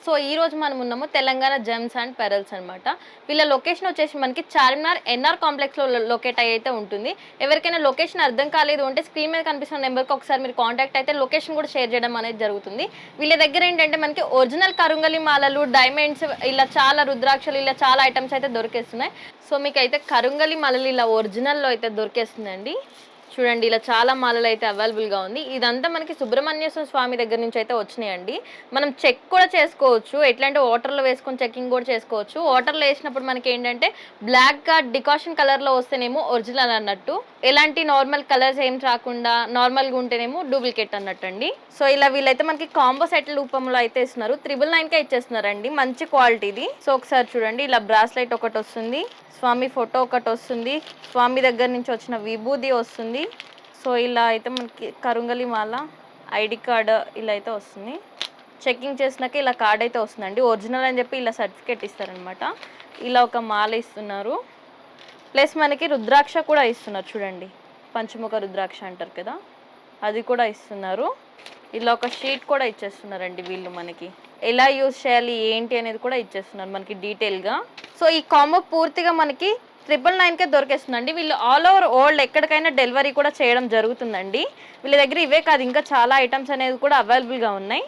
So ఈ రోజు మనం ఉన్నాము తెలంగాణ జెమ్స్ అండ్ పెరల్స్ అనమాట. వీళ్ళ లొకేషన్ వచ్చేసి మనకి చార్మినార్ ఎన్ఆర్ కాంప్లెక్స్లో లొకేట్ అయితే ఉంటుంది. ఎవరికైనా లొకేషన్ అర్థం కాలేదు అంటే స్క్రీన్ మీద కనిపిస్తున్న నెంబర్కి ఒకసారి మీరు కాంటాక్ట్ అయితే లొకేషన్ కూడా షేర్ చేయడం అనేది జరుగుతుంది. వీళ్ళ దగ్గర ఏంటంటే మనకి ఒరిజినల్ కరుంగలి మాలలు, డైమండ్స్, ఇలా చాలా రుద్రాక్షలు, ఇలా చాలా ఐటమ్స్ అయితే దొరికేస్తున్నాయి. సో మీకు అయితే కరుంగలి మాలలు ఇలా ఒరిజినల్లో అయితే దొరికేస్తుందండి. చూడండి, ఇలా చాలా మాలలు అయితే అవైలబుల్గా ఉంది. ఇదంతా మనకి సుబ్రహ్మణ్యేశ్వర స్వామి దగ్గర నుంచి అయితే వచ్చినాయండి. మనం చెక్ కూడా చేసుకోవచ్చు. ఎట్లా అంటే వాటర్లో వేసుకొని చెకింగ్ కూడా చేసుకోవచ్చు. వాటర్లో వేసినప్పుడు మనకి ఏంటంటే బ్లాక్గా డికాషన్ కలర్లో వస్తేనేమో ఒరిజినల్ అన్నట్టు, ఎలాంటి నార్మల్ కలర్స్ ఏం రాకుండా నార్మల్గా ఉంటేనేమో డూప్లికేట్ అన్నట్టు అండి. సో ఇలా వీళ్ళైతే మనకి కాంబో సెట్ రూపంలో అయితే ఇస్తున్నారు. 999కే ఇచ్చేస్తున్నారండి, మంచి క్వాలిటీది. సో ఒకసారి చూడండి, ఇలా బ్రాస్లైట్ ఒకటి వస్తుంది, స్వామి ఫోటో ఒకటి వస్తుంది, స్వామి దగ్గర నుంచి వచ్చిన విభూది వస్తుంది. సో ఇలా అయితే మనకి కరుంగలి మాల, ఐడి కార్డ్ ఇలా అయితే వస్తుంది. చెకింగ్ చేసినాక ఇలా కార్డ్ అయితే వస్తుందండి. ఒరిజినల్ అని చెప్పి ఇలా సర్టిఫికేట్ ఇస్తారనమాట. ఇలా ఒక మాల ఇస్తున్నారు, ప్లస్ మనకి రుద్రాక్ష కూడా ఇస్తున్నారు. చూడండి, పంచముఖ రుద్రాక్ష అంటారు కదా, అది కూడా ఇస్తున్నారు. ఇలా ఒక షీట్ కూడా ఇచ్చేస్తున్నారండి వీళ్ళు. మనకి ఎలా యూజ్ చేయాలి ఏంటి అనేది కూడా ఇచ్చేస్తున్నారు మనకి డీటెయిల్గా. సో ఈ కాంబో పూర్తిగా మనకి 999కే దొరికేస్తుందండి. వీళ్ళు ఆల్ ఓవర్ వరల్డ్ ఎక్కడికైనా డెలివరీ కూడా చేయడం జరుగుతుందండి. వీళ్ళ దగ్గర ఇవే కాదు, ఇంకా చాలా ఐటమ్స్ అనేది కూడా అవైలబుల్గా ఉన్నాయి.